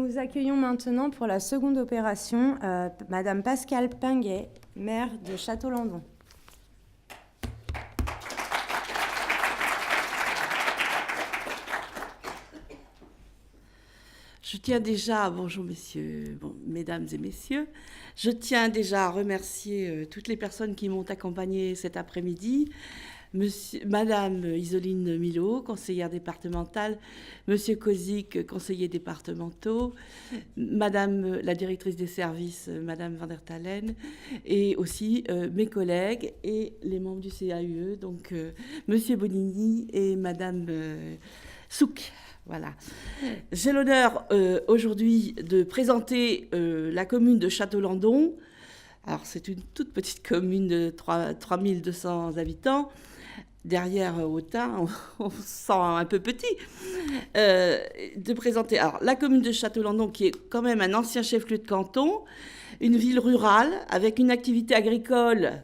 Nous accueillons maintenant pour la seconde opération Madame Pascale Pinguet, maire de Château-Landon. Je tiens déjà, bonjour messieurs, mesdames et messieurs, je tiens déjà à remercier toutes les personnes qui m'ont accompagnée cet après-midi. Madame Isoline Milot, conseillère départementale, Monsieur Kozik, conseiller départemental, Madame la directrice des services, Madame Van der Talen, et aussi mes collègues et les membres du CAUE, donc Monsieur Bonini et Madame Souk. Voilà. J'ai l'honneur aujourd'hui de présenter la commune de Château-Landon. Alors, c'est une toute petite commune de 3200 habitants. Derrière Autun, on se sent un peu petit. De présenter alors, la commune de Château-Landon, qui est quand même un ancien chef-lieu de canton, une ville rurale avec une activité agricole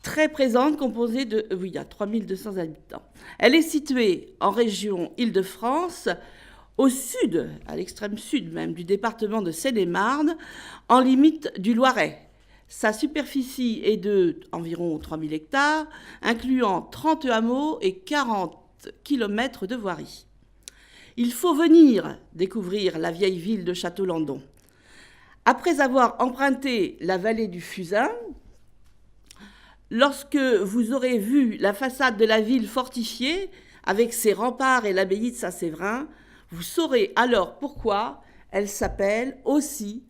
très présente, composée de, il y a 3200 habitants. Elle est située en région Île-de-France, au sud, à l'extrême sud même, du département de Seine-et-Marne, en limite du Loiret. Sa superficie est de environ 3000 hectares, incluant 30 hameaux et 40 km de voirie. Il faut venir découvrir la vieille ville de Château-Landon. Après avoir emprunté la vallée du Fusain, lorsque vous aurez vu la façade de la ville fortifiée, avec ses remparts et l'abbaye de Saint-Séverin, vous saurez alors pourquoi elle s'appelle aussi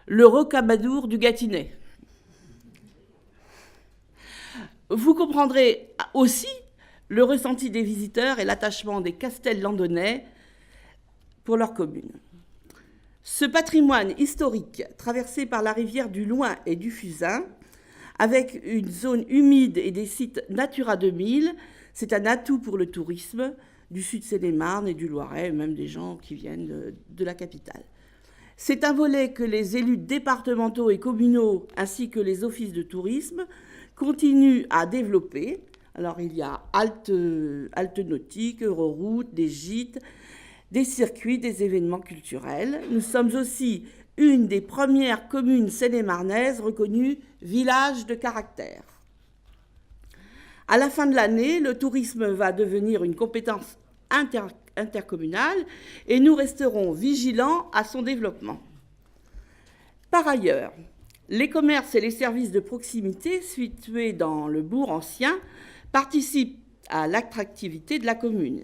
le Rocamadour du Gâtinais. Vous comprendrez aussi le ressenti des visiteurs et l'attachement des Castel-Landonnais pour leur commune. Ce patrimoine historique, traversé par la rivière du Loing et du Fusain, avec une zone humide et des sites Natura 2000, c'est un atout pour le tourisme du sud Seine-et-Marne et du Loiret, même des gens qui viennent de la capitale. C'est un volet que les élus départementaux et communaux, ainsi que les offices de tourisme, continuent à développer. Alors il y a halte nautique, Euroroute, des gîtes, des circuits, des événements culturels. Nous sommes aussi une des premières communes seine-et-marnaises reconnues village de caractère. À la fin de l'année, le tourisme va devenir une compétence intercommunale et nous resterons vigilants à son développement. Par ailleurs, les commerces et les services de proximité situés dans le bourg ancien participent à l'attractivité de la commune.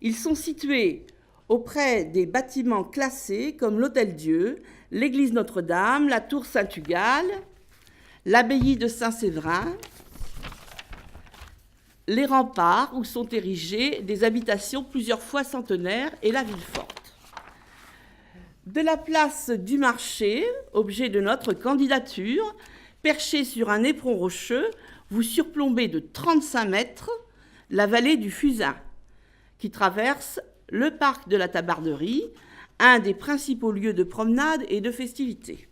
Ils sont situés auprès des bâtiments classés comme l'Hôtel-Dieu, l'église Notre-Dame, la tour Saint-Tugal, l'abbaye de Saint-Séverin, les remparts où sont érigées des habitations plusieurs fois centenaires et la ville forte. De la place du marché, objet de notre candidature, perché sur un éperon rocheux, vous surplombez de 35 mètres la vallée du Fusain, qui traverse le parc de la Tabarderie, un des principaux lieux de promenade et de festivités.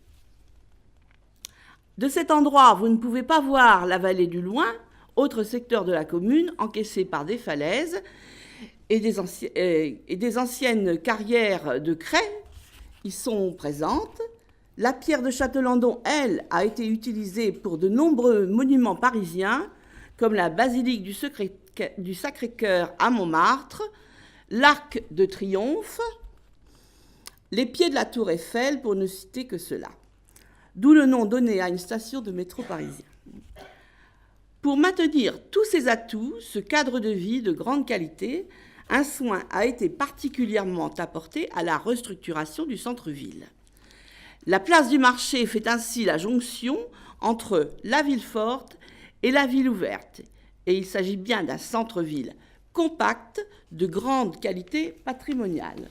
De cet endroit, vous ne pouvez pas voir la vallée du Loing, autre secteur de la commune encaissé par des falaises et des anciennes carrières de craie y sont présentes. La pierre de Château-Landon, elle, a été utilisée pour de nombreux monuments parisiens, comme la basilique du Sacré-Cœur à Montmartre, l'Arc de Triomphe, les pieds de la Tour Eiffel, pour ne citer que cela. D'où le nom donné à une station de métro parisien. Pour maintenir tous ces atouts, ce cadre de vie de grande qualité, un soin a été particulièrement apporté à la restructuration du centre-ville. La place du marché fait ainsi la jonction entre la ville forte et la ville ouverte. Et il s'agit bien d'un centre-ville compact de grande qualité patrimoniale.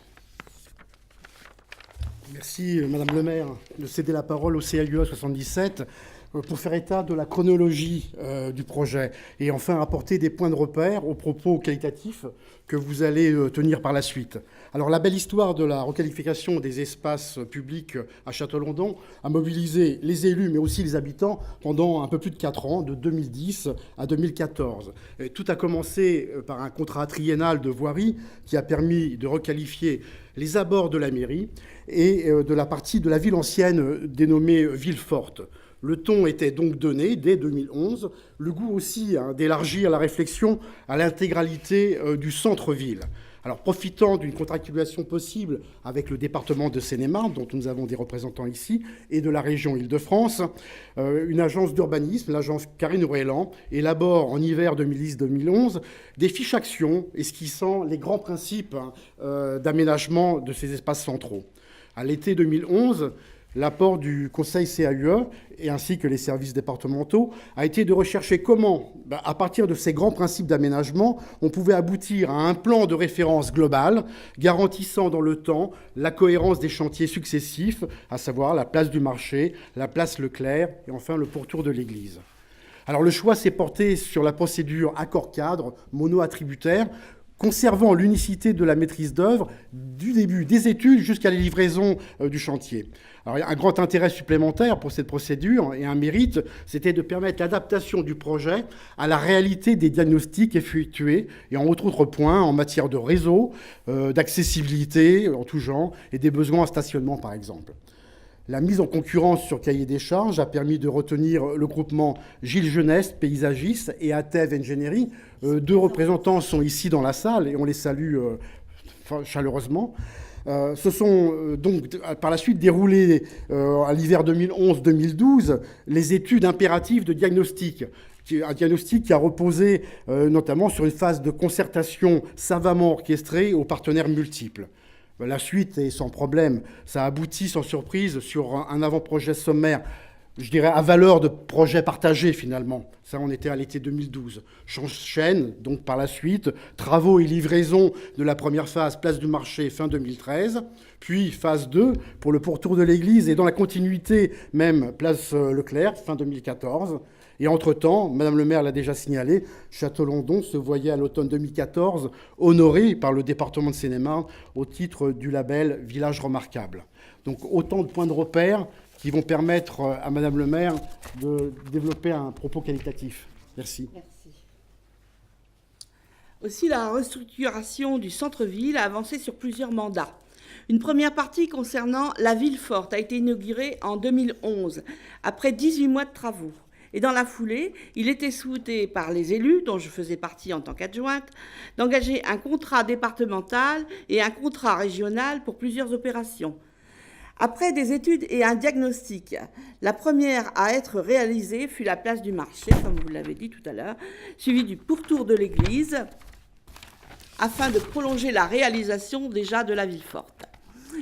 Merci, Madame le maire, de céder la parole au CAUE 77 pour faire état de la chronologie du projet et enfin apporter des points de repère aux propos qualitatifs que vous allez tenir par la suite. Alors, la belle histoire de la requalification des espaces publics à Château-Landon a mobilisé les élus, mais aussi les habitants, pendant un peu plus de 4 ans, de 2010 à 2014. Et tout a commencé par un contrat triennal de voirie qui a permis de requalifier les abords de la mairie et de la partie de la ville ancienne dénommée Ville Forte. Le ton était donc donné dès 2011, le goût aussi d'élargir la réflexion à l'intégralité du centre-ville. Alors, profitant d'une contractualisation possible avec le département de Seine-et-Marne, dont nous avons des représentants ici, et de la région Île-de-France, une agence d'urbanisme, l'agence Karine Rouélan, élabore en hiver 2010-2011 des fiches actions esquissant les grands principes d'aménagement de ces espaces centraux. À l'été 2011, l'apport du Conseil CAUE, et ainsi que les services départementaux, a été de rechercher comment, à partir de ces grands principes d'aménagement, on pouvait aboutir à un plan de référence global, garantissant dans le temps la cohérence des chantiers successifs, à savoir la place du marché, la place Leclerc, et enfin le pourtour de l'église. Alors le choix s'est porté sur la procédure accord-cadre mono-attributaire, conservant l'unicité de la maîtrise d'œuvre du début des études jusqu'à la livraison du chantier. Alors, un grand intérêt supplémentaire pour cette procédure et un mérite, c'était de permettre l'adaptation du projet à la réalité des diagnostics effectués et en autres points en matière de réseau, d'accessibilité en tout genre et des besoins en stationnement par exemple. La mise en concurrence sur cahier des charges a permis de retenir le groupement Gilles Jeunesse, paysagiste, et Atev Engineering. Deux représentants sont ici dans la salle et on les salue chaleureusement. Se sont donc par la suite déroulées à l'hiver 2011-2012 les études impératives de diagnostic. Un diagnostic qui a reposé notamment sur une phase de concertation savamment orchestrée aux partenaires multiples. La suite est sans problème. Ça aboutit sans surprise sur un avant-projet sommaire, je dirais à valeur de projet partagé finalement. Ça, on était à l'été 2012. S'enchaîne donc par la suite travaux et livraison de la première phase, place du marché, fin 2013, puis phase 2 pour le pourtour de l'église et dans la continuité même, place Leclerc, fin 2014. Et entre-temps, Madame le maire l'a déjà signalé, Château-Landon se voyait à l'automne 2014 honoré par le département de Seine-et-Marne au titre du label Village remarquable. Donc autant de points de repère qui vont permettre à Madame le maire de développer un propos qualitatif. Merci. Merci. Aussi, la restructuration du centre-ville a avancé sur plusieurs mandats. Une première partie concernant la ville forte a été inaugurée en 2011, après 18 mois de travaux. Et dans la foulée, il était souhaité par les élus, dont je faisais partie en tant qu'adjointe, d'engager un contrat départemental et un contrat régional pour plusieurs opérations. Après des études et un diagnostic, la première à être réalisée fut la place du marché, comme vous l'avez dit tout à l'heure, suivie du pourtour de l'église, afin de prolonger la réalisation déjà de la ville forte.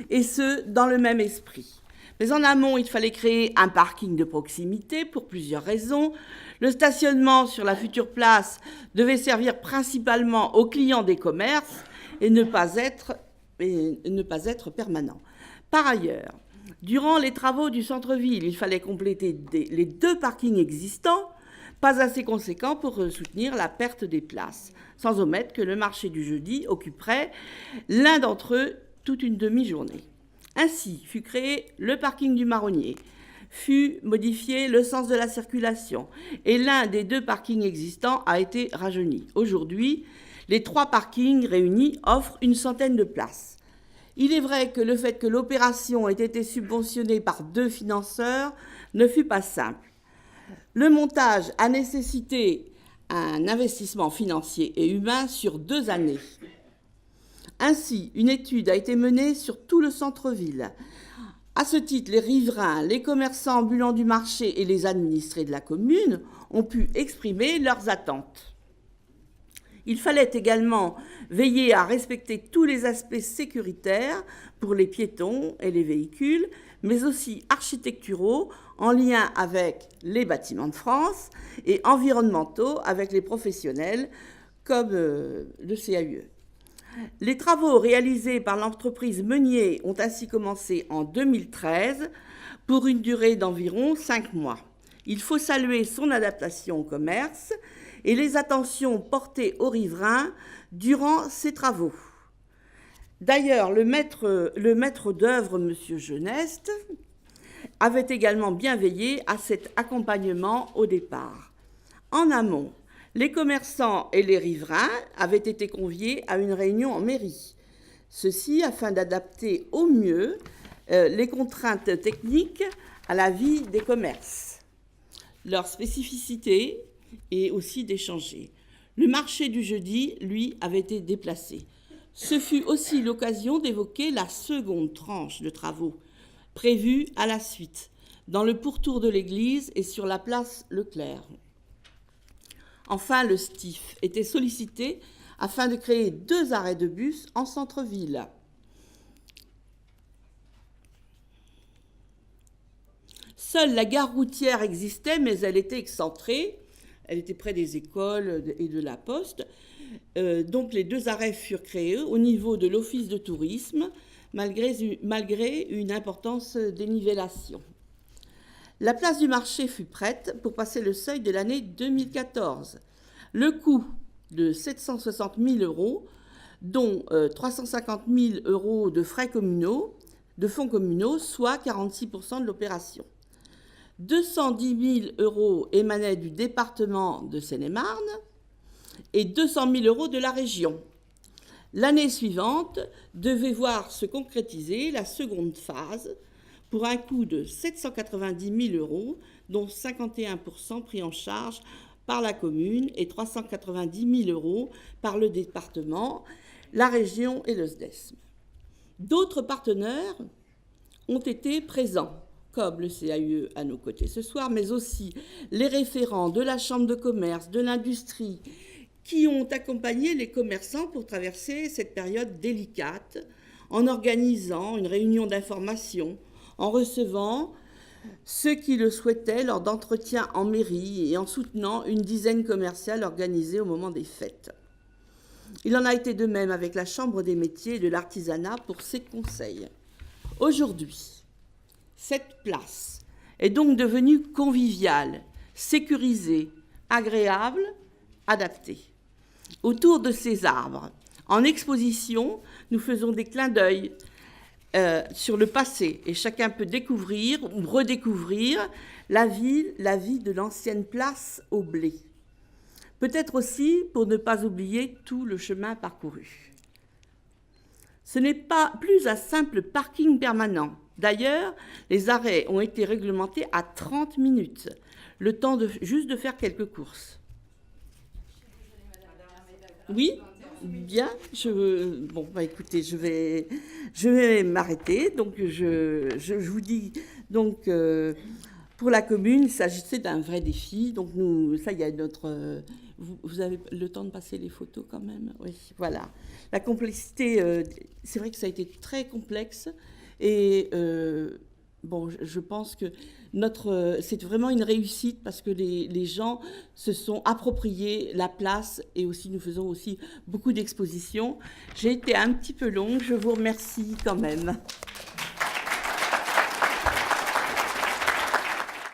Et ce, dans le même esprit. Mais en amont, il fallait créer un parking de proximité pour plusieurs raisons. Le stationnement sur la future place devait servir principalement aux clients des commerces et ne pas être permanent. Par ailleurs, durant les travaux du centre-ville, il fallait compléter les 2 parkings existants, pas assez conséquents pour soutenir la perte des places, sans omettre que le marché du jeudi occuperait l'un d'entre eux toute une demi-journée. Ainsi fut créé le parking du Marronnier, fut modifié le sens de la circulation et l'un des 2 parkings existants a été rajeuni. Aujourd'hui, les 3 parkings réunis offrent une centaine de places. Il est vrai que le fait que l'opération ait été subventionnée par 2 financeurs ne fut pas simple. Le montage a nécessité un investissement financier et humain sur 2 années. Ainsi, une étude a été menée sur tout le centre-ville. À ce titre, les riverains, les commerçants ambulants du marché et les administrés de la commune ont pu exprimer leurs attentes. Il fallait également veiller à respecter tous les aspects sécuritaires pour les piétons et les véhicules, mais aussi architecturaux en lien avec les bâtiments de France et environnementaux avec les professionnels comme le CAUE. Les travaux réalisés par l'entreprise Meunier ont ainsi commencé en 2013 pour une durée d'environ 5 mois. Il faut saluer son adaptation au commerce et les attentions portées aux riverains durant ces travaux. D'ailleurs, le maître d'œuvre, M. Jeuneste, avait également bien veillé à cet accompagnement au départ. En amont, les commerçants et les riverains avaient été conviés à une réunion en mairie. Ceci afin d'adapter au mieux les contraintes techniques à la vie des commerces, leurs spécificités et aussi d'échanger. Le marché du jeudi, lui, avait été déplacé. Ce fut aussi l'occasion d'évoquer la seconde tranche de travaux prévue à la suite, dans le pourtour de l'église et sur la place Leclerc. Enfin, le STIF était sollicité afin de créer 2 arrêts de bus en centre-ville. Seule la gare routière existait, mais elle était excentrée. Elle était près des écoles et de la poste. Donc les 2 arrêts furent créés au niveau de l'office de tourisme, malgré une importance dénivellation. La place du marché fut prête pour passer le seuil de l'année 2014. Le coût de 760 000 €, dont 350 000 € de frais communaux, de fonds communaux, soit 46% de l'opération. 210 000 € émanaient du département de Seine-et-Marne et 200 000 € de la région. L'année suivante devait voir se concrétiser la seconde phase pour un coût de 790 000 €, dont 51% pris en charge par la commune et 390 000 € par le département, la région et le SDESM. D'autres partenaires ont été présents, comme le CAUE à nos côtés ce soir, mais aussi les référents de la Chambre de commerce, de l'industrie, qui ont accompagné les commerçants pour traverser cette période délicate en organisant une réunion d'information, en recevant ceux qui le souhaitaient lors d'entretiens en mairie et en soutenant une dizaine commerciale organisée au moment des fêtes. Il en a été de même avec la Chambre des métiers et de l'artisanat pour ses conseils. Aujourd'hui, cette place est donc devenue conviviale, sécurisée, agréable, adaptée. Autour de ces arbres, en exposition, nous faisons des clins d'œil sur le passé et chacun peut découvrir ou redécouvrir la vie de l'ancienne place au blé. Peut-être aussi pour ne pas oublier tout le chemin parcouru. Ce n'est pas plus un simple parking permanent. D'ailleurs, les arrêts ont été réglementés à 30 minutes, le temps juste de faire quelques courses. Oui, bien. Écoutez, je vais m'arrêter. Donc, je vous dis, donc, pour la commune, il s'agissait d'un vrai défi. Donc, ça y est, vous avez le temps de passer les photos quand même. Oui, voilà. La complexité, c'est vrai que ça a été très complexe. Et je pense que c'est vraiment une réussite parce que les gens se sont appropriés la place et aussi nous faisons aussi beaucoup d'expositions. J'ai été un petit peu longue, je vous remercie quand même.